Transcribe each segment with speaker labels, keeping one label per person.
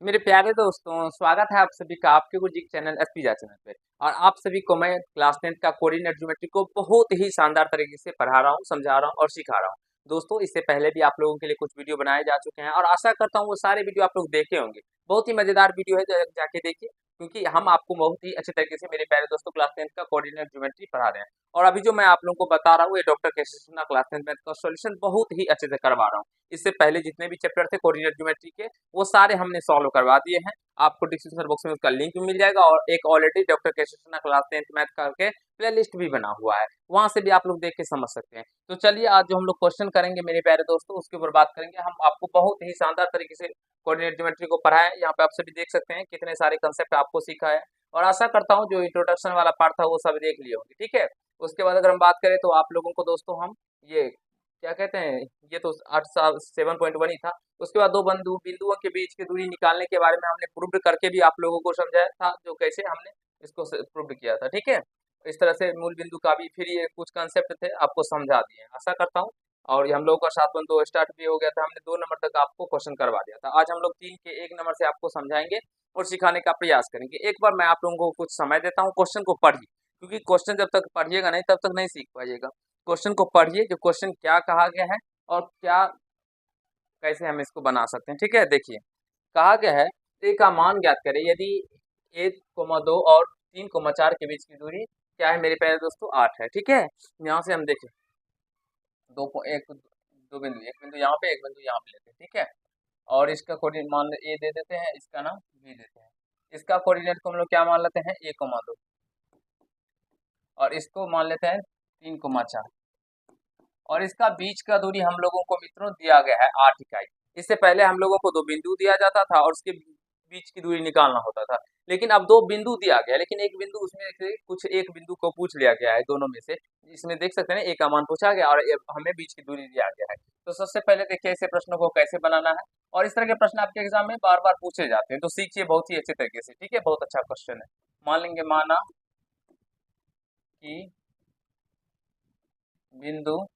Speaker 1: मेरे प्यारे दोस्तों, स्वागत है आप सभी का आपके गुरुजी के चैनल एसपीजा चैनल पे। और आप सभी को मैं क्लास 10 का कोऑर्डिनेट ज्योमेट्री को बहुत ही शानदार तरीके से पढ़ा रहा हूँ, समझा रहा हूँ और सिखा रहा हूँ। दोस्तों, इससे पहले भी आप लोगों के लिए कुछ वीडियो बनाए जा चुके हैं और आशा करता हूँ वो सारे वीडियो आप लोग देखे होंगे। बहुत ही मजेदार वीडियो है, जाके देखिए, क्योंकि हम आपको बहुत ही अच्छे तरीके से मेरे प्यारे दोस्तों क्लास 10 का कोऑर्डिनेट ज्योमेट्री पढ़ा रहे हैं। और अभी जो मैं आप लोगों को बता रहा हूँ, ये डॉक्टर केसी कृष्णा क्लास 10 मैथ का सॉल्यूशन बहुत ही अच्छे से करवा रहा हूँ। इससे पहले जितने भी चैप्टर थे कोऑर्डिनेट ज्योमेट्री के, वो सारे हमने सॉल्व करवा दिए हैं। आपको डिस्क्रिप्शन बॉक्स में उसका लिंक भी मिल जाएगा और एक ऑलरेडी डॉक्टर केसी कृष्णा क्लास 10 मैथ करके प्ले लिस्ट भी बना हुआ है, वहां से भी आप लोग देख के समझ सकते हैं। तो चलिए, आज जो हम लोग क्वेश्चन करेंगे मेरे प्यारे दोस्तों, उसके ऊपर बात करेंगे। हम आपको बहुत ही शानदार तरीके से कोऑर्डिनेट ज्योमेट्री को पढ़ाए। यहाँ पे आप सभी देख सकते हैं कितने सारे कंसेप्ट आपको सीखा है। और आशा करता हूँ जो इंट्रोडक्शन वाला पार्ट था वो सब देख लिए होंगे, ठीक है। उसके बाद अगर हम बात करें तो आप लोगों को दोस्तों हम ये क्या कहते हैं, ये तो 7.1 ही था। उसके बाद दो बिंदुओं के बीच की दूरी निकालने के बारे में हमने प्रूव करके भी आप लोगों को समझाया था, जो कैसे हमने इसको प्रूव किया था, ठीक है। इस तरह से मूल बिंदु का भी फिर ये कुछ कंसेप्ट थे आपको समझा दिए, आशा करता हूँ। और ये हम लोगों का 7.2 स्टार्ट भी हो गया था, हमने 2 नंबर तक आपको क्वेश्चन करवा दिया था। आज हम लोग 3 के 1 नंबर से आपको समझाएंगे और सिखाने का प्रयास करेंगे। एक बार मैं आप लोगों को कुछ समय देता हूँ, क्वेश्चन को पढ़िए, क्योंकि क्वेश्चन जब तक पढ़िएगा नहीं तब तक नहीं सीख पाइएगा। क्वेश्चन को पढ़िए, जो क्वेश्चन क्या कहा गया है और क्या कैसे हम इसको बना सकते हैं, ठीक है। देखिए, कहा गया है ए का मान ज्ञात करें यदि 1,2 और 3,4 के बीच की दूरी क्या है मेरे प्यारे दोस्तों, 8 है, ठीक है। यहाँ से हम देखें, एक दो बिंदु, एक बिंदु यहाँ पे, एक बिंदु यहाँ पे लेते हैं, ठीक है। और इसका कोऑर्डिनेट मान ए दे देते हैं, इसका नाम बी देते हैं। इसका कोऑर्डिनेट को हम लोग क्या मान लेते हैं, 1,2, और इसको मान लेते हैं 3,4। और इसका बीच का दूरी हम लोगों को मित्रों दिया गया है 8 इकाई। इससे पहले हम लोगों को दो बिंदु दिया जाता था और उसके बीच की दूरी निकालना होता था। लेकिन अब दो बिंदु दिया गया, लेकिन एक बिंदु उसमें से कुछ एक बिंदु को पूछ लिया गया है दोनों में से। इसमें देख सकते हैं ए का मान पूछा गया और हमें बीच की दूरी दिया गया है। तो सबसे पहले देखिए ऐसे प्रश्नों को कैसे बनाना है। और इस तरह के प्रश्न आपके एग्जाम में बार बार पूछे जाते हैं, तो सीखिए बहुत ही अच्छे तरीके से, ठीक है। बहुत अच्छा क्वेश्चन है। मान लेंगे, माना कि बिंदु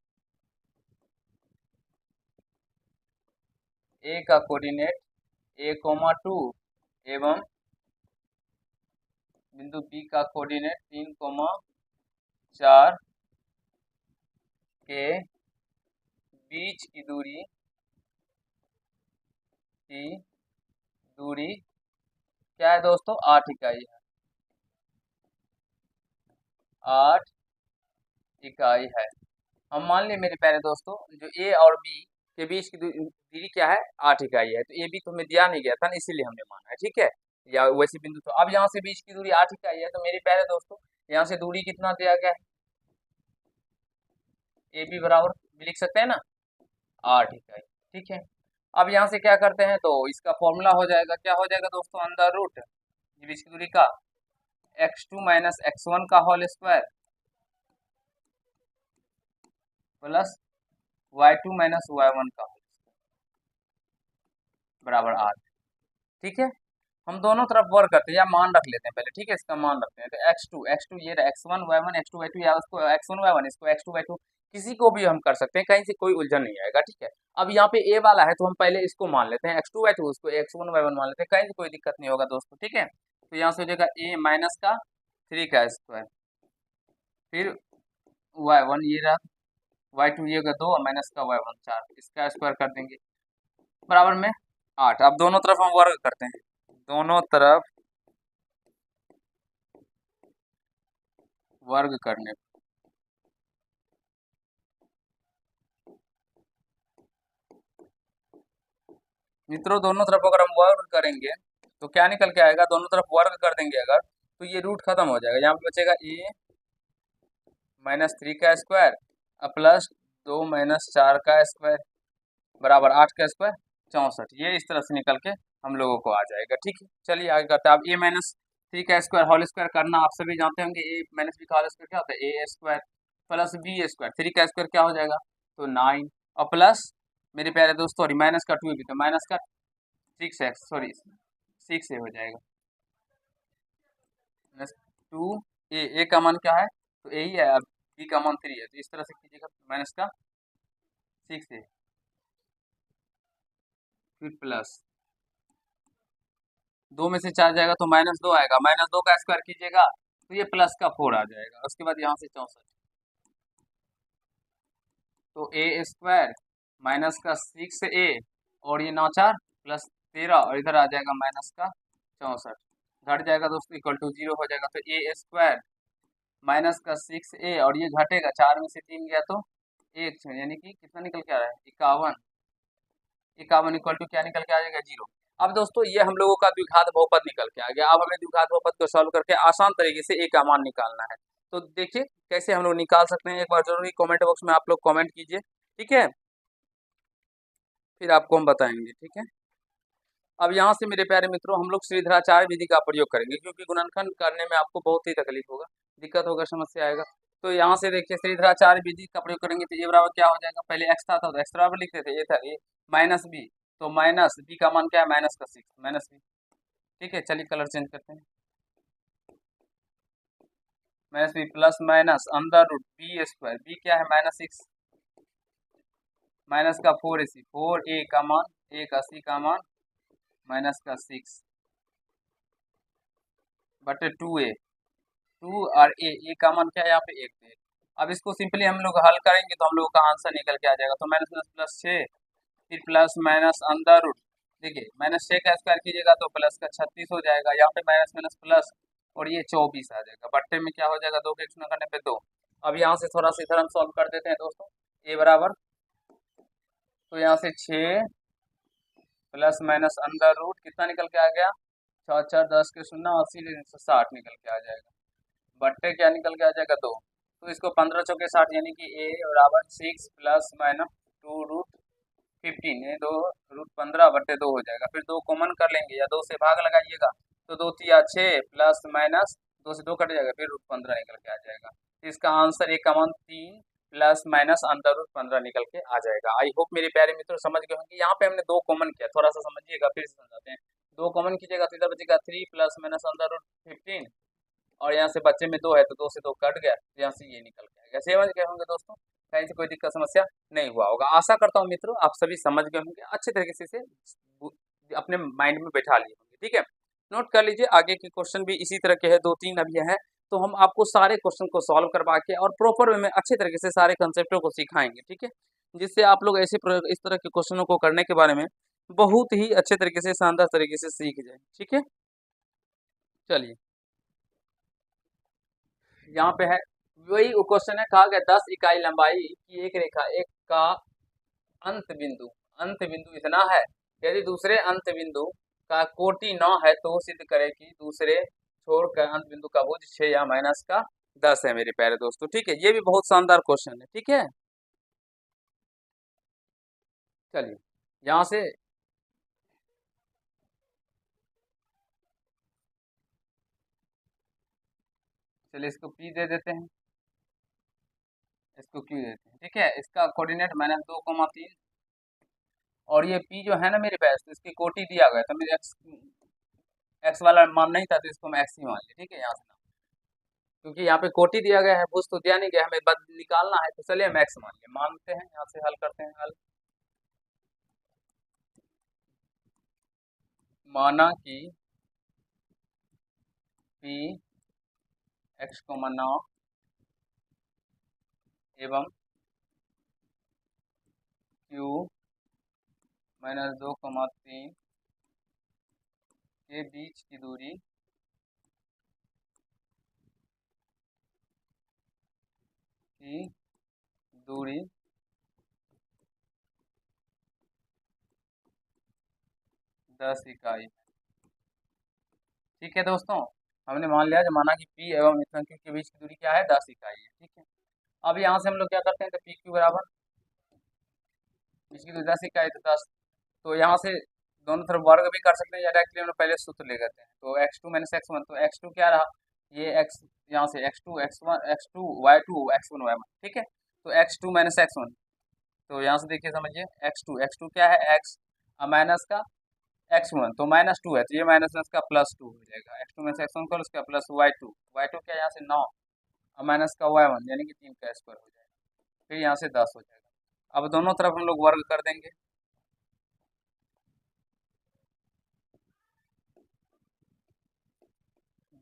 Speaker 1: ए का कोऑर्डिनेट a,2 एवं बिंदु बी का कोऑर्डिनेट 3,4 के बीच की दूरी क्या है दोस्तों, 8 इकाई है। 8 इकाई है। हम मान लिए मेरे प्यारे दोस्तों, जो ए और बी के बीच की दूरी क्या है, 8 इकाई है। तो ए बी तो हमें दिया नहीं गया था ना, इसीलिए हमने माना है, ठीक है। या वैसे बिंदु, तो अब यहाँ से बीच की दूरी 8 इकाई है, तो मेरे प्यारे दोस्तों यहाँ से दूरी कितना दिया गया है, ए बी बराबर लिख सकते हैं ना, 8 इकाई, ठीक है। अब यहाँ से क्या करते हैं, तो इसका फॉर्मूला हो जाएगा, क्या हो जाएगा दोस्तों, अंडर रूट बीच की दूरी का x2 माइनस x1 का whole square plus y2 minus y1 का होल बराबर 8, ठीक है। हम दोनों तरफ वर्क करते हैं या मान रख लेते हैं पहले, ठीक है। इसका मान रखते हैं, तो x2 ये रहा, x1 y1 x2 y2, या उसको x1 y1 इसको x2 y2, किसी को भी हम कर सकते हैं, कहीं से कोई उलझन नहीं आएगा, ठीक है। अब यहाँ पे a वाला है तो हम पहले इसको मान लेते हैं x2 y2, उसको x1 y1 मान लेते हैं, कहीं से कोई दिक्कत नहीं होगा दोस्तों, ठीक है। तो यहाँ से हो जाएगा a माइनस का 3 का स्क्वायर, फिर y1 ये रहा, y2 ये होगा 2 और माइनस का y1 4, इसका स्क्वायर कर देंगे बराबर में 8। अब दोनों तरफ हम वर्ग करते हैं, दोनों तरफ वर्ग करने, मित्रों दोनों तरफ अगर हम वर्ग करेंगे तो क्या निकल के आएगा, दोनों तरफ वर्ग कर देंगे अगर, तो ये रूट खत्म हो जाएगा। यहाँ पे बचेगा ए माइनस 3 का स्क्वायर प्लस 2 माइनस 4 का स्क्वायर बराबर 8 का स्क्वायर 64। ये इस तरह से निकल के हम लोगों को आ जाएगा, ठीक है। चलिए आगे करते हैं। अब ए माइनस 3 का स्क्वायर होल स्क्वायर करना आप सभी जानते होंगे, ए माइनस बी का होल स्क्वायर क्या होता है, ए स्क्वायर प्लस बी स्क्वायर, 3 का स्क्वायर क्या हो जाएगा, तो 9, और प्लस मेरे प्यारे दोस्तों माइनस का 2 भी, तो माइनस का 6x, सॉरी 6 ए हो जाएगा, माइनस 2 ए का मान क्या है, तो ए ही है, अब बी का मान 3 है, तो इस तरह से कीजिएगा, माइनस का 6 ए फिर प्लस दो में से 4 जाएगा तो -2 आएगा, -2 का स्क्वायर कीजिएगा तो ये +4 आ जाएगा। उसके बाद यहाँ से 64, तो a² -6a और ये 9 4 +13 और इधर आ जाएगा -64, घट जाएगा दोस्तों, इक्वल टू 0 हो जाएगा। तो a² -6a और ये घटेगा, 4 में से 3 गया तो 1, यानी कि कितना निकल के आ रहा है 51, 51 इक्वल टू क्या निकल के आ जाएगा 0। अब दोस्तों ये हम लोगों का द्विघात बहुपद निकल के आ गया। अब हमें द्विघात बहुपद को सॉल्व करके आसान तरीके से a का मान निकालना है। तो देखिए कैसे हम लोग निकाल सकते हैं, एक बार जरूरी कमेंट बॉक्स में आप लोग कमेंट कीजिए, ठीक है, फिर आपको हम बताएंगे, ठीक है। अब यहाँ से मेरे प्यारे मित्रों हम लोग श्रीधराचार्य विधि का प्रयोग करेंगे, क्योंकि गुणनखंड करने में आपको बहुत ही तकलीफ होगा, दिक्कत होगा, समस्या आएगा। तो यहाँ से देखिए श्रीधराचार्य विधि का प्रयोग करेंगे तो ये बराबर क्या हो जाएगा, पहले एक्स था तो एक्स बराबर लिखते थे, ये था ये -b, तो -b का मान क्या है -6 -b, ठीक है। चलिए कलर चेंज करते हैं, -b plus minus √b², b क्या है -6, माइनस का 4ac, 4a का मान 180 का मान -6 बटे 2a, 2 और ए का मान क्या है यहाँ पे 1 है। अब इसको सिंपली हम लोग हल करेंगे तो हम लोग का आंसर निकल के आ जाएगा। तो -+6 फिर प्लस माइनस अंडर रूट, देखिए -6 का स्क्वायर कीजिएगा तो प्लस का 36 हो जाएगा, यहाँ पे माइनस माइनस प्लस और ये 24 आ जाएगा, बट्टे में क्या हो जाएगा 2 के गुणा करने पे 2। अब यहाँ से थोड़ा सा इधर हम सॉल्व कर देते हैं दोस्तों, ए बराबर, तो यहाँ से 6 प्लस माइनस अंडर रूट कितना निकल के आ गया 6 4 10 के 0 80 160 निकल के आ जाएगा, बट्टे क्या निकल के आ जाएगा 2। तो इसको 15 चौके 60 यानी कि a बराबर 6 प्लस माइनस 2√15, ये 2√15/2 हो जाएगा। फिर 2 कॉमन कर लेंगे या 2 से भाग लगाइएगा तो 2 तिया 6 प्लस माइनस 2 से 2 कट जाएगा, फिर √15 निकल के आ जाएगा। इसका आंसर एक का मान 3 प्लस माइनस अंडर रूट 15 निकल के आ जाएगा। आई होप मेरे प्यारे मित्रों समझ गए होंगे। यहाँ पे हमने 2 कॉमन किया, थोड़ा सा समझिएगा फिर से समझाते हैं। 2 कॉमन कीजिएगा तो इधर बचेगा 3 प्लस माइनस अंडर रूट 15 और यहाँ से बच्चे में 2 है तो 2 से 2 कट गया, तो यहाँ से ये निकल के आएगा। समझ गए होंगे दोस्तों, कहीं से कोई दिक्कत समस्या नहीं हुआ होगा। आशा करता हूँ मित्रों आप सभी समझ गए होंगे, अच्छे तरीके से इसे अपने माइंड में बैठा लिए होंगे, ठीक है। नोट कर लीजिए, आगे के क्वेश्चन भी इसी तरह के हैं, 2-3 अब ये हैं, तो हम आपको सारे क्वेश्चन को सॉल्व करवा के और प्रॉपर वे में अच्छे तरीके से सारे कंसेप्टों को सिखाएंगे, ठीक है, जिससे आप लोग ऐसे इस तरह के क्वेश्चनों को करने के बारे में बहुत ही अच्छे तरीके से, शानदार तरीके से सीख जाए, ठीक है। चलिए यहाँ पे है, वही क्वेश्चन है, कहा गया 10 इकाई लंबाई की एक रेखा एक का अंत बिंदु इतना है, यदि दूसरे अंत बिंदु का कोटि 9 है तो सिद्ध करे कि दूसरे छोर का अंत बिंदु का भुज 6 या -10 है मेरे प्यारे दोस्तों, ठीक है। ये भी बहुत शानदार क्वेश्चन है, ठीक है। चलिए यहाँ से चलिए इसको P दे देते हैं, इसको Q देते हैं, ठीक है। इसका कोऑर्डिनेट -2,3 और ये P जो है ना मेरे पास, तो इसकी कोटि दिया गया था, मेरे एक्स वाला मान नहीं था तो इसको हम एक्स ही मान लिया, ठीक है। यहाँ से क्योंकि यहाँ पे कोटि दिया गया है, भुज तो दिया नहीं गया, हमें बस निकालना है, तो चलिए हम एक्स मान लिया, मानते हैं, यहाँ से हल करते हैं। हल माना कि P x,9 एवं Q -2,3 के बीच की दूरी 10 इकाई, ठीक है दोस्तों। हमने मान लिया, जो माना कि P एवं मिथुन Q के बीच की दूरी क्या है 10 इकाई है, ठीक है। अब यहाँ से हम लोग क्या करते हैं, तो PQ बराबर बीच की दूरी 10 इकाई, तो 10, तो यहाँ से दोनों तरफ वर्ग भी कर सकते हैं या डायरेक्टली हम लोग पहले सूत्र ले लेते हैं। तो x2 - x1, तो x2 क्या रहा, ये x, यहाँ से x2 x1 x2 y2 x1 y1, ठीक है। तो x2 - x1, तो यहाँ से देखिए समझिए, x2 क्या है x माइनस का x1, तो -2 है, तो ये माइनस का +2 हो जाएगा, x2 - x1 का उसका प्लस y2 क्या यहाँ से 9 और माइनस का y1 यानी कि 3 का स्क्वायर हो जाएगा, फिर यहाँ से 10 हो जाएगा। अब दोनों तरफ हम लोग वर्ग कर देंगे,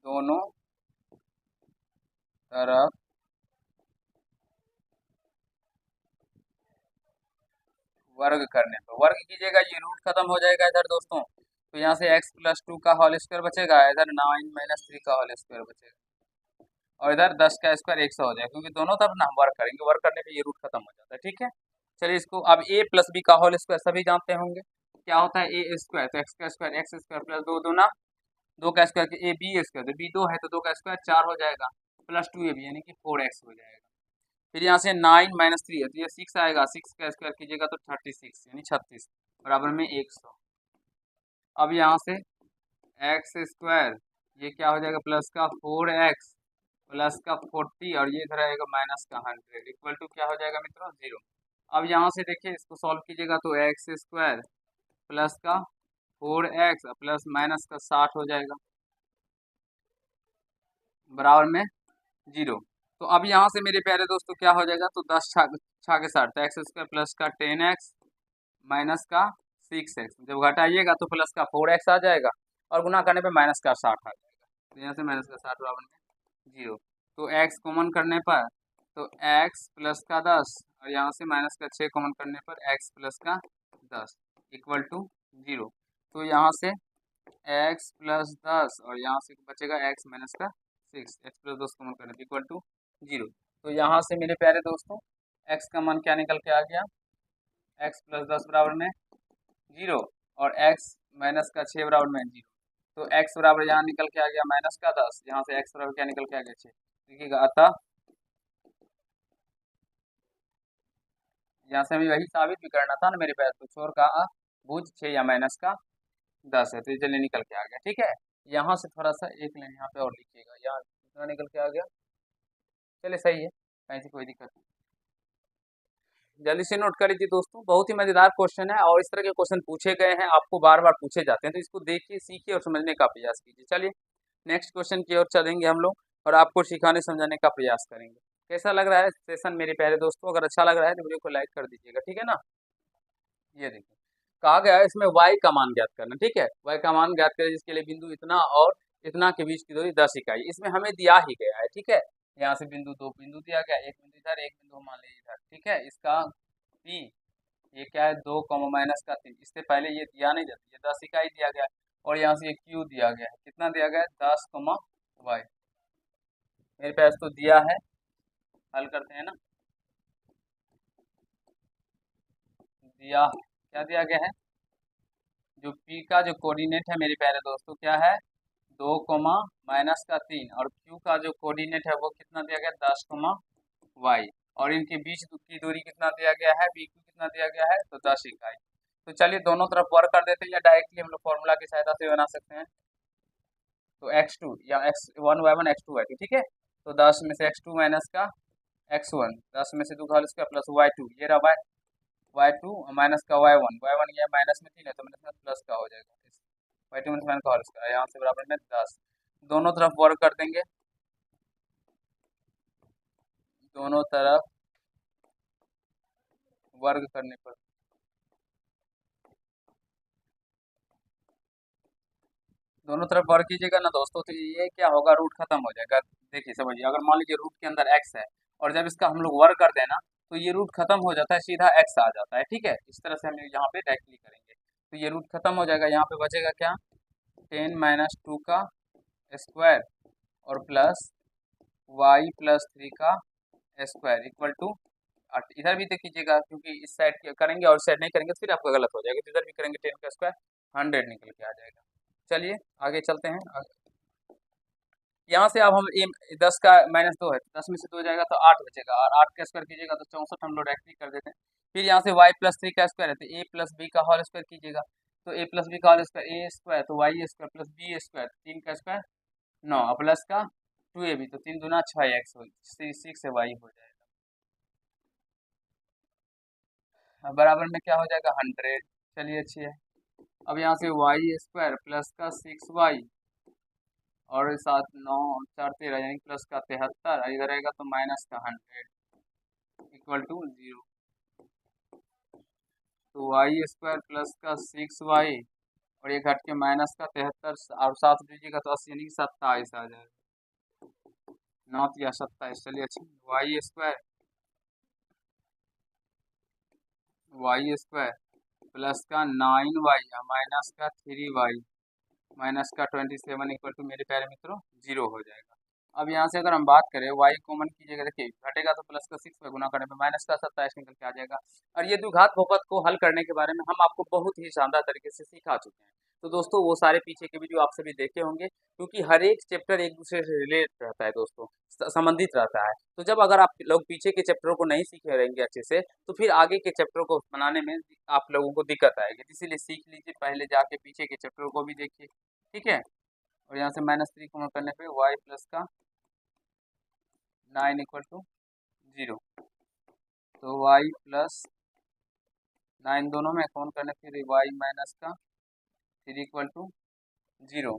Speaker 1: दोनों तरफ वर्ग करने पर, वर्ग कीजिएगा, ये रूट खत्म हो जाएगा इधर दोस्तों, तो यहाँ से x प्लस 2 का होल स्क्वायर बचेगा, इधर 9 माइनस 3 का होल स्क्वायर बचेगा, और इधर 10 का स्क्वायर 100 हो जाएगा, क्योंकि दोनों तरफ ना हम वर्क करेंगे, वर्क करने पे ये रूट खत्म हो जाता है। ठीक है, चलिए इसको अब a प्लस बी का होल स्क्वायर सभी जानते होंगे क्या होता है, ए स्क्वायर तो एक्स का स्क्वायर, एक्स स्क्वायर प्लस दो दूना दो का स्क्वायर, ए बी स्क्वायर तो बी दो है तो दो का स्क्वायर 4 हो जाएगा, प्लस 2 ए बी यानी कि 4x हो जाएगा। फिर यहाँ से 9 माइनस 3 है तो ये 6 आएगा, 6 का स्क्वायर कीजिएगा तो 36 यानी 36 बराबर में 100। अब यहाँ से एक्स स्क्वायर ये क्या हो जाएगा, प्लस का 4x प्लस का 40 और ये इधर आएगा माइनस का 100 इक्वल टू क्या हो जाएगा मित्रों, 0। अब यहाँ से देखिए इसको सॉल्व कीजिएगा तो एक्स स्क्वायर प्लस का 4x प्लस माइनस का 60 हो जाएगा बराबर में 0। तो अब यहाँ से मेरे प्यारे दोस्तों क्या हो जाएगा, तो 10 छा के 60 तो एक्स स्क्वायर प्लस का 10x माइनस का 6x, जब घटाइएगा तो प्लस का 4x आ जाएगा और गुना करने पे माइनस का 60 आ जाएगा, तो यहाँ से माइनस का 60 बराबर में 0। तो x कॉमन करने पर तो x प्लस का 10 और यहाँ से माइनस का 6 कॉमन करने पर x प्लस का 10 इक्वल टू 0। तो यहाँ से x प्लस 10 और यहाँ से बचेगा x माइनस का 6, x प्लस 10 कॉमन करने पर इक्वल टू 0। तो यहाँ से मेरे प्यारे दोस्तों x का मान क्या निकल के आ गया, x प्लस 10 बराबर में 0 और x माइनस का 6 बराबर में 0। तो x बराबर यहाँ निकल के आ गया माइनस का 10, यहाँ से x बराबर क्या निकल के आ गया 6, देखिएगा। अतः यहाँ से हमें वही साबित भी करना था ना मेरे पास, तो छोर का भुज 6 या माइनस का 10 है, तो ये चलिए निकल के आ गया। ठीक है, यहाँ से थोड़ा सा एक लाइन यहाँ पे और लिखिएगा, यहाँ कितना निकल के आ गया, चलिए सही है, कहीं से कोई दिक्कत नहीं। जल्दी से नोट कर लीजिए दोस्तों, बहुत ही मजेदार क्वेश्चन है और इस तरह के क्वेश्चन पूछे गए हैं, आपको बार बार पूछे जाते हैं, तो इसको देखिए, सीखिए और समझने का प्रयास कीजिए। चलिए नेक्स्ट क्वेश्चन की ओर चलेंगे हम लोग और आपको सिखाने समझाने का प्रयास करेंगे। कैसा लग रहा है सेशन मेरे प्यारे दोस्तों, अगर अच्छा लग रहा है तो वीडियो को लाइक कर दीजिएगा, ठीक है ना। ये देखिए कहा गया है इसमें y का मान ज्ञात करना, ठीक है, y का मान ज्ञात करें जिसके लिए बिंदु इतना और इतना के बीच की दूरी 10 इकाई, इसमें हमें दिया ही गया है। ठीक है, यहाँ से बिंदु दो बिंदु दिया गया, एक बिंदु इधर एक बिंदु मान लीजिए इधर, ठीक है, इसका p ये क्या है 2 माइनस का 3, इससे पहले ये दिया नहीं जाता, ये 10 इकाई दिया गया है, और यहाँ से ये q दिया गया है, कितना दिया गया है 10 y, मेरे पास तो दिया है, हल करते हैं ना, दिया क्या दिया गया है, जो p का जो कोऑर्डिनेट है मेरे प्यारे दोस्तों क्या है 2 माइनस का 3 और q का जो कोऑर्डिनेट है वो कितना दिया गया 10 y, और इनके बीच की दूरी कितना दिया गया है bq कितना दिया गया है तो 10 इकाई। तो चलिए दोनों तरफ वर्क कर देते हैं या डायरेक्टली हम लोग फॉर्मूला की सहायता से बना सकते हैं। तो x2 या x1 x2 y2, ठीक है, तो 10 में से x2 माइनस का x1, 10 में से 2 का होल स्क्वायर प्लस y2, ये रहा y2 माइनस का y1 ये माइनस में 3 है तो माइनस में प्लस का हो जाएगा, y2 माइनस का होल स्क्वायर यहाँ से बराबर में 10, दोनों तरफ वर्क कर देंगे, दोनों तरफ वर्ग करने पर दोनों तरफ वर्ग कीजिएगा ना दोस्तों, तो ये क्या होगा रूट खत्म हो जाएगा। देखिए समझिए, अगर मान लीजिए रूट के अंदर x है और जब इसका हम लोग वर्ग कर देना तो ये रूट खत्म हो जाता है, सीधा x आ जाता है। ठीक है, इस तरह से हम यहाँ पे डायरेक्टली करेंगे तो ये रूट खत्म हो जाएगा, यहाँ पे बचेगा क्या 10 माइनस 2 का स्क्वायर और प्लस y प्लस 3 का स्क्वायर इक्वल टू, इधर भी देख कीजिएगा क्योंकि इस साइड करेंगे और इस साइड नहीं करेंगे तो फिर आपका गलत हो जाएगा, तो इधर भी करेंगे 10 का स्क्वायर 100 निकल के आ जाएगा। चलिए आगे चलते हैं, यहाँ से अब हम 10 का माइनस 2 है, 10 में से 2 जाएगा तो 8 बचेगा, और 8 का स्क्वायर कीजिएगा तो 64 हम लोग डायरेक्टली कर देते हैं। फिर यहाँ से y प्लस 3 का स्क्वायर है तो a प्लस बी का होल स्क्वायर कीजिएगा, तो a प्लस बी का होल स्क्वायर a स्क्वायर तो y square plus b square 3 का स्क्वायर 9 प्लस का 2ab तो 3 दूना 6x हो 6 से y हो जाएगा, बराबर में क्या हो जाएगा 100। चलिए अच्छी है, अब यहाँ से y स्क्वायर प्लस का 6y और 7 9 4 13 यानी प्लस का 73, इधर रहेगा तो माइनस का 100 इक्वल टू 0। तो y स्क्वायर प्लस का 6y और ये घट के माइनस का 73 और 7 दीजिएगा तो 80 यानी कि 27 आ जाएगा। 9 या 27, चलिए अच्छा। वाई स्क्वायर प्लस का 9y माइनस का 3y माइनस का 27 इक्वल टू मेरे प्यारे मित्रों 0 हो जाएगा। अब यहाँ से अगर हम बात करें y कॉमन कीजिएगा, देखिए घटेगा तो प्लस का 6 पे गुना करने पे माइनस का 27 निकल के आ जाएगा। और ये द्विघात बहुपद को हल करने के बारे में हम आपको बहुत ही शानदार तरीके से सिखा चुके हैं। तो दोस्तों वो सारे पीछे के वीडियो आप सभी देखे होंगे, क्योंकि हर एक चैप्टर एक दूसरे से रिलेट रहता है दोस्तों, संबंधित रहता है। तो जब अगर आप लोग पीछे के चैप्टरों को नहीं सीखे रहेंगे अच्छे से, तो फिर आगे के चैप्टरों को बनाने में आप लोगों को दिक्कत आएगी। इसीलिए सीख लीजिए, पहले जाके पीछे के चैप्टरों को भी देखिए, ठीक है। और यहाँ से -3 कॉमन करने पे y प्लस का 9 इक्वल टू 0, तो y प्लस 9 दोनों में कॉमन करने पे y माइनस का 3 इक्वल टू 0।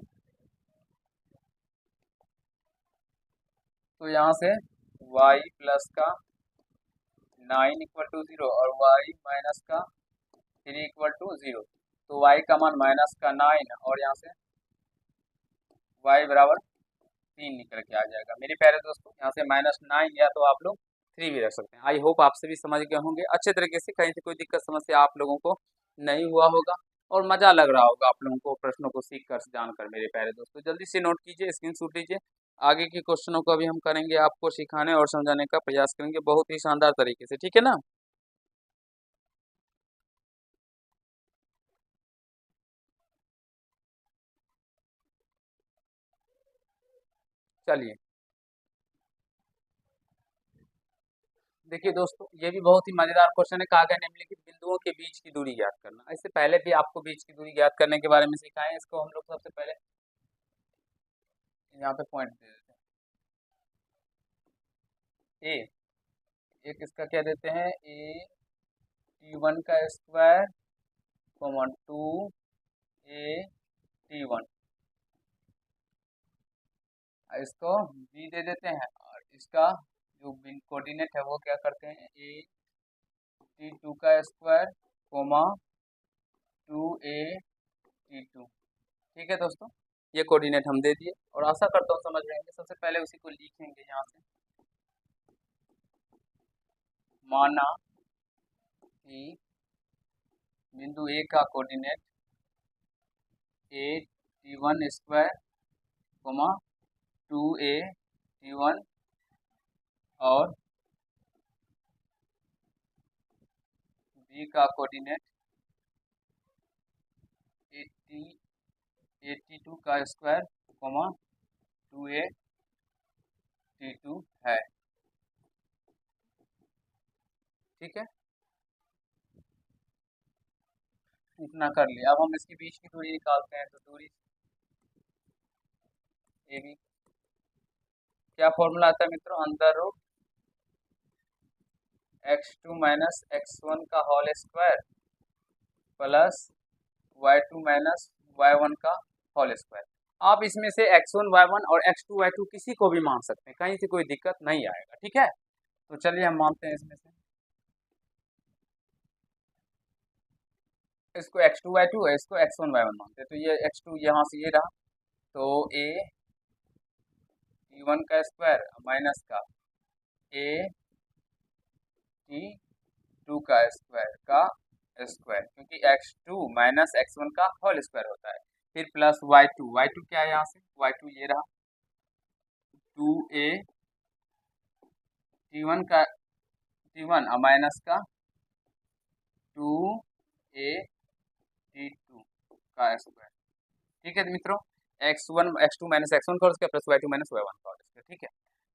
Speaker 1: तो यहाँ से y प्लस का 9 इक्वल टू 0 और y माइनस का 3 इक्वल टू 0। तो y का मान माइनस का 9 और यहाँ से y बराबर 3 निकल के आ जाएगा। मेरे प्यारे दोस्तों, यहाँ से -9 या तो आप लोग 3 भी रख सकते हैं। आई होप आप सभी समझ गए होंगे अच्छे तरीके से, कहीं से कोई दिक्कत समस्या आप लोगों को नहीं हुआ होगा और मजा लग रहा होगा आप लोगों को प्रश्नों को सीख कर जानकर। मेरे प्यारे दोस्तों, जल्दी से नोट कीजिए, स्क्रीनशॉट लीजिए। आगे के क्वेश्चनों को अभी हम करेंगे, आपको सिखाने और समझाने का प्रयास करेंगे बहुत ही शानदार तरीके से, ठीक है ना। चलिए देखिए दोस्तों, ये भी बहुत ही मजेदार क्वेश्चन है। कहा गया निम्नलिखित बिंदुओं के बीच की दूरी ज्ञात करना। इससे पहले भी आपको बीच की दूरी ज्ञात करने के बारे में सिखाए हैं। इसको हम लोग सबसे पहले यहाँ पे पॉइंट दे देते हैं। एक इसका क्या देते हैं, a t1 का स्क्वायर, 2 a t1, इसको b दे देते हैं। और इसका जो कोऑर्डिनेट है वो क्या करते हैं, a t2 का स्क्वायर, 2a t2। ठीक है दोस्तों, ये कोऑर्डिनेट हम दे दिए और आशा करता हूँ समझ रहे हैं। सबसे पहले उसी को लिखेंगे यहाँ से। माना कि बिंदु ए का coordinate a t1 square, 2a t1 और बी का कोऑर्डिनेट a t2 का स्क्वायर, 2a t2 है। ठीक है, इतना कर लिया। अब हम इसके बीच की दूरी निकालते हैं। तो दूरी ए बी, क्या फॉर्मूला आता है मित्रों, under root x2 minus x1 का whole square plus y2 minus y1 का होल स्क्वायर। आप इसमें से x1 y1 और x2 y2 किसी को भी मान सकते हैं, कहीं से कोई दिक्कत नहीं आएगा। ठीक है, तो चलिए हम मानते हैं इसमें से। इसको x2 y2 है, इसको x1 y1 मानते हैं। तो ये x2 यहाँ से ये रहा, तो a t1 का स्क्वायर माइनस का a t2 का स्क्वायर क्योंकि x2 माइनस x1 का होल स्क्वायर होता है। फिर प्लस y2 क्या है यहाँ से, y2 ये रहा, 2a t1 माइनस का 2a t2 का स्क्वायर। ठीक है मित्रों, x2 माइनस x1 का square plus y2 minus y1 का स्क्वायर। ठीक है,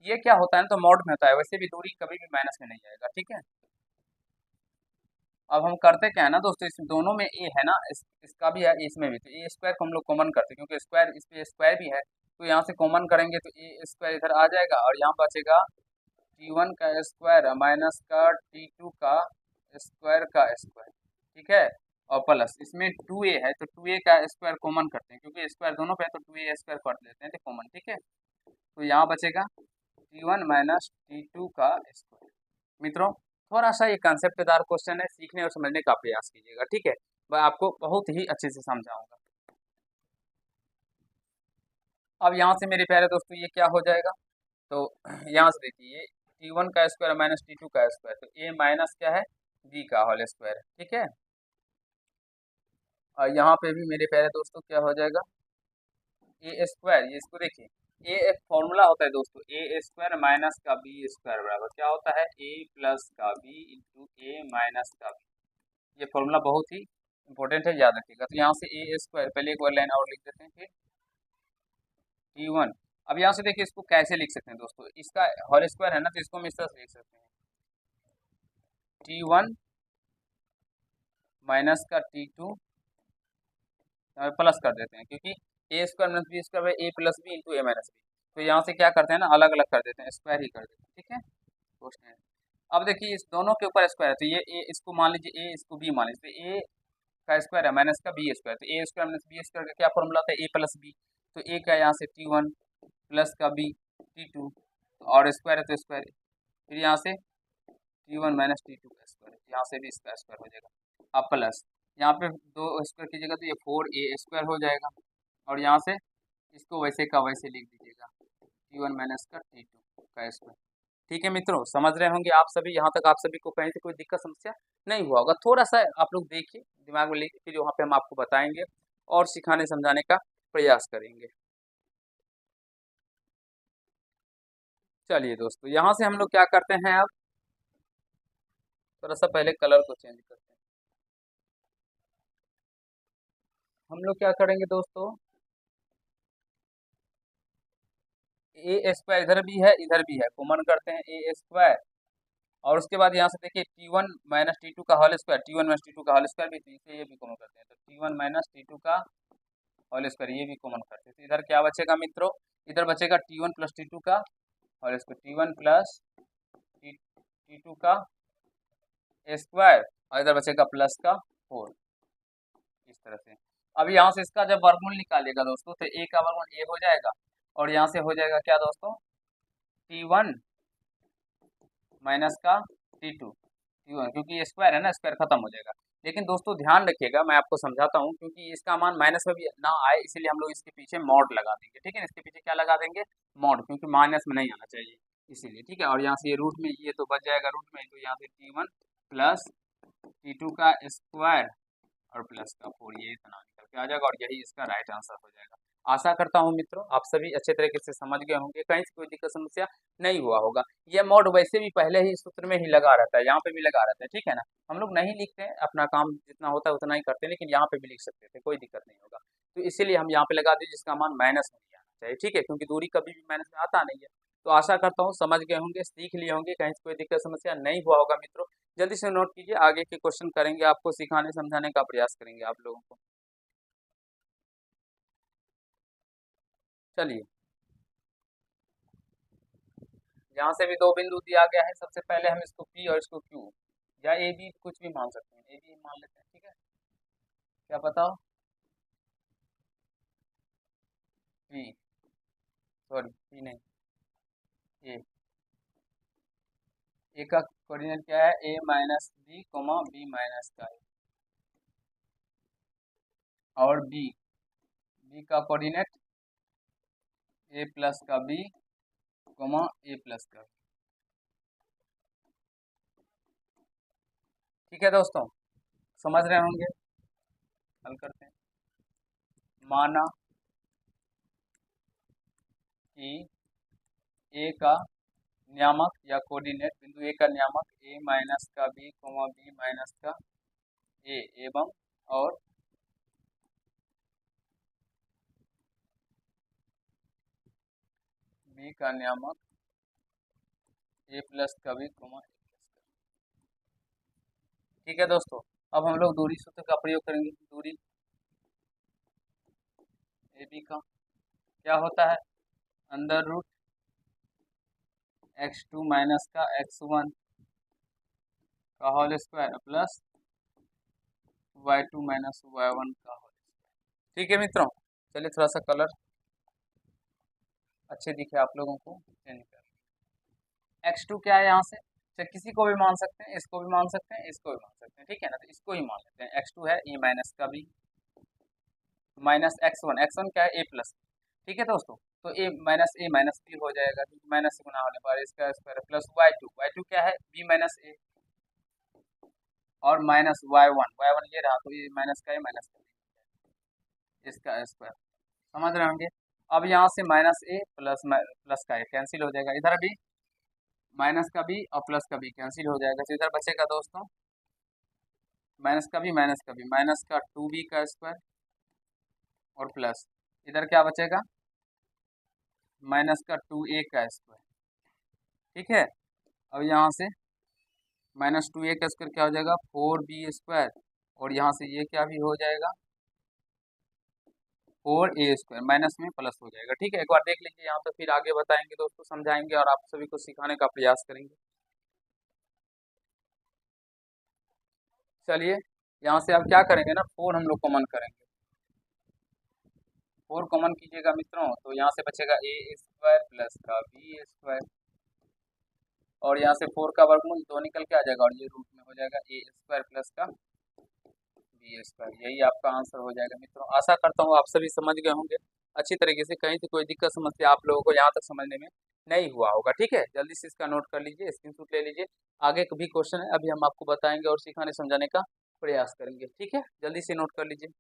Speaker 1: ये क्या होता है ना, तो मॉड में होता है, वैसे भी दूरी कभी भी माइनस में नहीं आएगा। ठीक है, अब हम करते क्या है ना दोस्तों, इस दोनों में ए है ना, इसका भी है, इसमें भी। तो ए स्क्वायर को हम लोग कॉमन करते हैं, क्योंकि स्क्वायर इस पे स्क्वायर भी है। तो यहाँ से कॉमन करेंगे तो ए स्क्वायर इधर आ जाएगा और यहाँ बचेगा t1 का स्क्वायर माइनस का t2 का स्क्वायर। ठीक है, और प्लस इसमें 2a है, तो 2a का स्क्वायर कॉमन करते हैं, क्योंकि स्क्वायर दोनों पे है, तो 2a स्क्वायर कर लेते हैं तो कॉमन। ठीक है, तो यहाँ बचेगा t1 माइनस t2 का स्क्वायर। मित्रों, थोड़ा सा ये कंसेप्टदार क्वेश्चन है, सीखने और समझने का प्रयास कीजिएगा। ठीक है, मैं आपको बहुत ही अच्छे से समझाऊंगा। अब यहाँ से मेरे प्यारे दोस्तों ये क्या हो जाएगा, तो यहाँ से देखिए ये T1 का स्क्वायर माइनस T2 का स्क्वायर, तो A माइनस क्या है B का होल स्क्वायर है, ठीक है। और यहाँ पे भी मेरे प्यारे दोस्तों क्या हो जाएगा, ए स्क्वायर, ये इसको देखिए, ए एक फॉर्मूला होता है दोस्तों, ए स्क्वायर माइनस का बी स्क्वायर बराबर क्या होता है, ए प्लस का बी इंटू ए माइनस का बी। ये फॉर्मूला बहुत ही इंपॉर्टेंट है, याद रखिएगा। तो यहाँ से ए स्क्वायर, पहले एक बार लाइन और लिख देते हैं, फिर T1। अब यहाँ से देखिए इसको कैसे लिख सकते हैं दोस्तों, इसका होल स्क्वायर है ना, तो इसको हम इस तरह से लिख सकते हैं, T1 माइनस का T2 प्लस कर देते हैं, क्योंकि ए स्क्वायर माइनस बी स्क्वायर ए प्लस बी इंटू ए माइनस बी। तो यहाँ से क्या करते हैं ना, अलग अलग कर देते हैं, स्क्वायर ही कर देते हैं, ठीक है। क्वेश्चन, अब देखिए इस दोनों के ऊपर स्क्वायर है, तो ये ए इसको मान लीजिए, ए इसको बी मान लीजिए, तो ए का स्क्वायर है माइनस का बी स्क्वायर, तो ए स्क्वायर माइनस बी स्क्वायर का क्या फॉर्मूला था, ए प्लस बी। तो ए का यहाँ से T1 प्लस का बी T2, और स्क्वायर है तो स्क्वायर, फिर यहाँ से T1 माइनस T2 का स्क्वायर, यहाँ से भी इसका स्क्वायर हो जाएगा। अब प्लस यहाँ पे दो स्क्वायर कीजिएगा तो ये 4a स्क्वायर हो जाएगा, और यहाँ से इसको वैसे का वैसे लिख दीजिएगा, T1 माइनस का T2 का स्क्वायर। ठीक है मित्रों, समझ रहे होंगे आप सभी, यहाँ तक आप सभी को कहीं से कोई दिक्कत समस्या नहीं हुआ होगा। थोड़ा सा आप लोग देखिए, दिमाग में लेके, फिर वहाँ पे हम आपको बताएंगे और सिखाने समझाने का प्रयास करेंगे। चलिए दोस्तों, यहाँ से हम लोग क्या करते हैं, अब थोड़ा सा पहले कलर को चेंज करते हैं। हम लोग क्या करेंगे दोस्तों, ए स्क्वायर इधर भी है इधर भी है, कॉमन करते हैं ए स्क्वायर, और उसके बाद यहाँ से देखिए T1 माइनस T2 का whole square, T1 minus T2 का होल स्क्वायर भी, तो इसे ये भी कॉमन करते हैं, तो T1 माइनस T2 का होल स्क्वायर ये भी कॉमन करते हैं। तो इधर क्या बचेगा मित्रों, इधर बचेगा T1 प्लस T2 का whole square, T1 plus T2 का स्क्वायर, और इधर बचेगा प्लस का 4, इस तरह से। अब यहाँ से इसका जब वर्गमूल निकालिएगा दोस्तों, तो ए का वर्गमूल ए हो जाएगा, और यहाँ से हो जाएगा क्या दोस्तों, T1 माइनस का T2, क्योंकि ये स्क्वायर है ना, स्क्वायर खत्म हो जाएगा। लेकिन दोस्तों ध्यान रखिएगा, मैं आपको समझाता हूँ, क्योंकि इसका मान माइनस में भी ना आए, इसीलिए हम लोग इसके पीछे मॉड लगा देंगे, ठीक है। इसके पीछे क्या लगा देंगे, मॉड, क्योंकि माइनस में नहीं आना चाहिए, इसीलिए, ठीक है। और यहाँ से ये रूट में, ये तो बच जाएगा रूट में, तो यहाँ से T1 प्लस T2 का स्क्वायर और प्लस का 4, ये इतना निकल के आ जाएगा, और यही इसका राइट आंसर हो जाएगा। आशा करता हूँ मित्रों आप सभी अच्छे तरीके से समझ गए होंगे, कहीं से कोई दिक्कत समस्या नहीं हुआ होगा। यह मोड वैसे भी पहले ही सूत्र में ही लगा रहता है, यहाँ पे भी लगा रहता है, ठीक है ना। हम लोग नहीं लिखते हैं, अपना काम जितना होता है उतना ही करते हैं, लेकिन यहाँ पे भी लिख सकते थे, कोई दिक्कत नहीं होगा। तो इसीलिए हम यहाँ पे लगा दिए जिसका मान माइनस में नहीं आना चाहिए, ठीक है, क्योंकि दूरी कभी भी माइनस में आता नहीं है। तो आशा करता हूँ समझ गए होंगे, सीख लिए होंगे, कहीं से कोई दिक्कत समस्या नहीं हुआ होगा मित्रों। जल्दी से नोट कीजिए, आगे के क्वेश्चन करेंगे, आपको सिखाने समझाने का प्रयास करेंगे आप लोगों को। चलिए, यहाँ से भी दो बिंदु दिया गया है, सबसे पहले हम इसको P और इसको Q या ए बी कुछ भी मान सकते हैं, ए बी मान लेते हैं, ठीक है। क्या बताओ, P, सॉरी P नहीं, ए का कोऑर्डिनेट क्या है, a minus B comma B minus का ए, और बी का कोऑर्डिनेट a प्लस का बी कोमा ए प्लस का बी, ठीक है दोस्तों, समझ रहे होंगे। हल करते हैं, माना कि ए का नियामक या कोऑर्डिनेट, बिंदु ए का नियामक a माइनस का बी कोमा बी माइनस का ए एवं, और बी का नियामक ए प्लस का बी कोमा ए प्लस का, ठीक है दोस्तों। अब हम लोग दूरी सूत्र का प्रयोग करेंगे। दूरी ए बी का क्या होता है, अंडर रूट x2 माइनस का x1 का whole square plus y2 minus y1 का होल स्क्वायर, ठीक है मित्रों। चलिए थोड़ा सा कलर अच्छे दिखे आप लोगों को, चेंज कर। x2 क्या है, यहाँ से चाहे किसी को भी मान सकते हैं, इसको भी मान सकते हैं, इसको भी मान सकते हैं, ठीक है ना। तो इसको ही मान लेते हैं, x2 है ए माइनस का बी माइनस x1 क्या है, a प्लस, ठीक है दोस्तों। तो ए माइनस बी हो जाएगा, क्योंकि माइनस से गुना होने पर इसका स्क्वायर प्लस वाई टू क्या है बी माइनस ए, और माइनस वाई वन ये रहा, तो ये माइनस का ए माइनस का बी इसका स्क्वायर, समझ रहे होंगे। अब यहाँ से माइनस ए प्लस का ए कैंसिल हो जाएगा, इधर भी माइनस का बी और प्लस का बी कैंसिल हो जाएगा, तो इधर बचेगा दोस्तों माइनस का टू बी का स्क्वायर और प्लस इधर क्या बचेगा माइनस का टू ए का स्क्वायर। ठीक है, अब यहाँ से माइनस टू ए का स्क्वायर क्या हो जाएगा फोर बी स्क्वायर, और यहाँ से ये क्या भी हो जाएगा फोर ए स्क्वायर, माइनस में प्लस हो जाएगा। ठीक है, एक बार देख लीजिए यहाँ पे, फिर आगे बताएंगे दोस्तों, समझाएंगे और आप सभी को सिखाने का प्रयास करेंगे। चलिए, यहाँ से आप क्या करेंगे ना, फोर हम लोग कॉमन करेंगे, फोर कॉमन कीजिएगा मित्रों, तो यहाँ से बचेगा ए स्क्वायर प्लस का बी स्क्वायर, और यहाँ से फोर का वर्गमूल दो निकल के आ जाएगा, और ये रूट में हो जाएगा ए स्क्वायर प्लस का बी स्क्वायर। यही आपका आंसर हो जाएगा मित्रों। आशा करता हूँ आप सभी समझ गए होंगे अच्छी तरीके से, कहीं से कोई दिक्कत समस्या आप लोगों को यहाँ तक समझने में नहीं हुआ होगा। ठीक है, जल्दी से इसका नोट कर लीजिए, स्क्रीनशॉट ले लीजिए। आगे भी क्वेश्चन है, अभी हम आपको बताएंगे और सिखाने समझाने का प्रयास करेंगे। ठीक है, जल्दी से नोट कर लीजिए।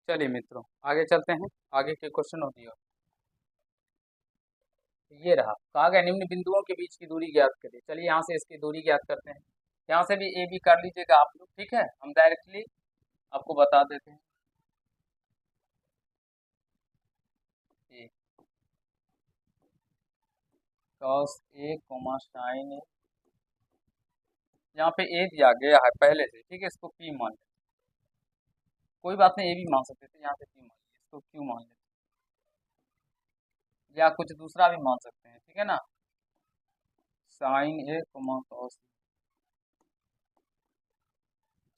Speaker 1: चलिए मित्रों, आगे चलते हैं, आगे के क्वेश्चन होती है। ये रहा, कहा गया निम्न बिंदुओं के बीच की दूरी ज्ञात करिए। चलिए यहाँ से इसकी दूरी ज्ञात करते हैं। यहाँ से भी ए बी कर लीजिएगा आप लोग। ठीक है, हम डायरेक्टली आपको बता देते हैं। ए कॉस ए कोमा साइन ए, यहाँ पे ए दिया गया है पहले से, ठीक है, इसको पी मान लेते, कोई बात नहीं, ए भी मान सकते थे, यहाँ से पी मान लिया, इसको क्यू मान लेते, या कुछ दूसरा भी मान सकते हैं। ठीक है ना, साइन ए कोमा कॉस।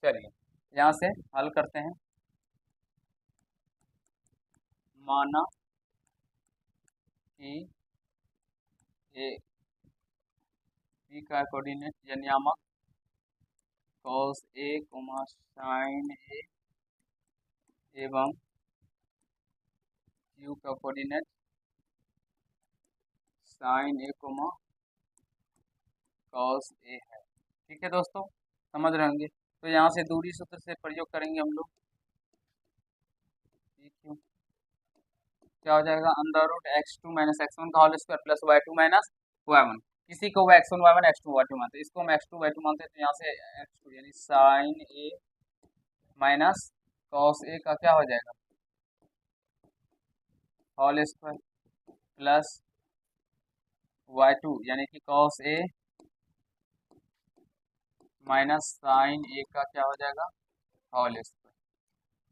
Speaker 1: चलिए यहाँ से हल करते हैं। माना कि ए बी का कोऑर्डिनेट या नियामक कॉस ए कोमा साइन ए एवं क्यू का coordinate sign A coma cos A है। ठीक है दोस्तों, समझ रहे होंगे। तो यहाँ से दूरी सूत्र से प्रयोग करेंगे हम लोग, क्यू क्या हो जाएगा under root x two minus x one का whole square plus Y two minus y one. किसी को वो x one y one x two y two मानते हैं, इसको हम एक्स टू वाई टू मानते हैं, तो यहाँ से एक्स टू यानी sine A minus cos A का क्या हो जाएगा whole square plus Y two यानी कि cos A minus sine A का क्या हो जाएगा होल स्क्वायर।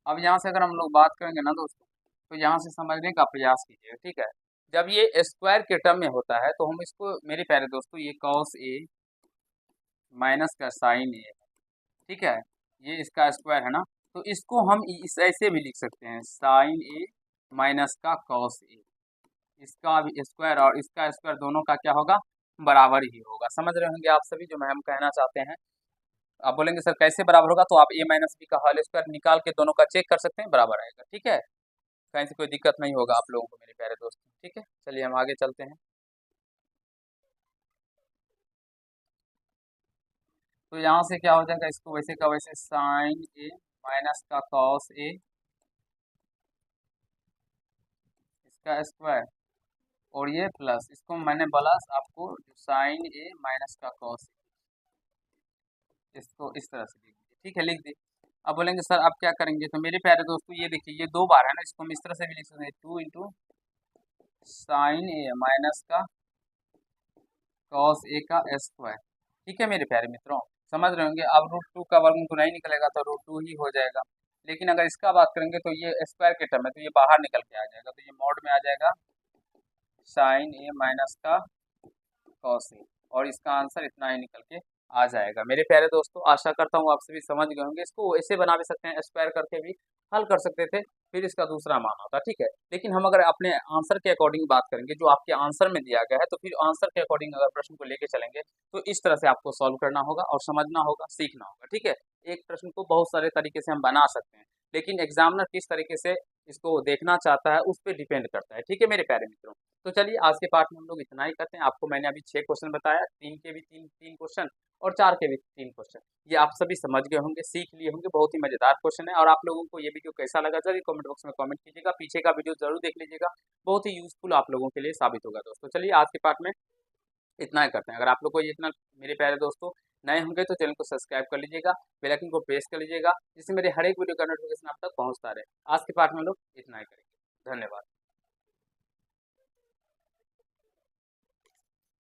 Speaker 1: अब यहाँ से अगर हम लोग बात करेंगे ना दोस्तों, तो यहाँ से समझने का प्रयास कीजिए। ठीक है, जब ये स्क्वायर के टर्म में होता है तो हम इसको, मेरे प्यारे दोस्तों, ये कॉस ए माइनस का साइन ए, ठीक है, ये इसका स्क्वायर है ना, तो इसको हम इस ऐसे भी लिख सकते हैं साइन ए माइनस का कॉस ए, इसका भी स्क्वायर और इसका स्क्वायर दोनों का क्या होगा बराबर ही होगा। समझ रहे होंगे आप सभी जो मैं हम कहना चाहते हैं। आप बोलेंगे सर कैसे बराबर होगा, तो आप ए माइनस बी का होल स्क्वायर निकाल के दोनों का चेक कर सकते हैं, बराबर आएगा। ठीक है, कहीं से कोई दिक्कत नहीं होगा आप लोगों को मेरे प्यारे दोस्तों। ठीक है, चलिए हम आगे चलते हैं। तो यहाँ से क्या हो जाएगा, इसको वैसे का वैसे साइन ए माइनस का कॉस ए इसका स्क्वायर, और ये प्लस, इसको मैंने बोला आपको साइन ए माइनस का कॉस, इसको इस तरह से लिख दीजिए। ठीक है, लिख दी। अब बोलेंगे सर आप क्या करेंगे, तो मेरे प्यारे दोस्तों ये देखिए ये दो बार है ना, इसको हम इस तरह से भी लिख सकते हैं, two into sine A minus का कॉस ए का स्क्वायर। ठीक है मेरे प्यारे मित्रों, समझ रहे होंगे। अब रूट टू का वर्गमूल तो नहीं निकलेगा, तो रूट टू ही हो जाएगा, लेकिन अगर इसका बात करेंगे तो ये स्क्वायर के टर्म है, तो ये बाहर निकल के आ जाएगा, तो ये मॉड में आ जाएगा साइन ए माइनस का कॉस ए, और इसका आंसर इतना ही निकल के आ जाएगा। मेरे प्यारे दोस्तों, आशा करता हूँ आप सभी समझ गए होंगे। इसको ऐसे बना भी सकते हैं, स्क्वायर करके भी हल कर सकते थे, फिर इसका दूसरा मान होता है, ठीक है। लेकिन हम अगर अपने आंसर के अकॉर्डिंग बात करेंगे, जो आपके आंसर में दिया गया है, तो फिर आंसर के अकॉर्डिंग अगर प्रश्न को लेके चलेंगे तो इस तरह से आपको सॉल्व करना होगा और समझना होगा, सीखना होगा, ठीक है। एक प्रश्न को बहुत सारे तरीके से हम बना सकते हैं, लेकिन एग्जामिनर किस तरीके से इसको देखना चाहता है उस पर डिपेंड करता है, ठीक है मेरे प्यारे मित्रों। तो चलिए आज के पार्ट में हम लोग इतना ही करते हैं। आपको मैंने अभी 6 क्वेश्चन बताया, 3 के भी तीन तीन क्वेश्चन और 4 के भी 3 क्वेश्चन। ये आप सभी समझ गए होंगे, सीख लिए होंगे, बहुत ही मजेदार क्वेश्चन है। और आप लोगों को ये वीडियो कैसा लगा जरूर कमेंट बॉक्स में कमेंट कीजिएगा, पीछे का वीडियो जरूर देख लीजिएगा, बहुत ही यूजफुल आप लोगों के लिए साबित होगा दोस्तों। चलिए आज के पार्ट में इतना ही करते हैं। अगर आप लोग को ये इतना, मेरे प्यारे दोस्तों, नए होंगे तो चैनल को सब्सक्राइब कर लीजिएगा, बेल आइकन को प्रेस कर लीजिएगा, जिससे मेरे हर एक वीडियो का नोटिफिकेशन आप तक पहुंचता रहे। आज के पार्ट में लोग इतना ही करेंगे। धन्यवाद।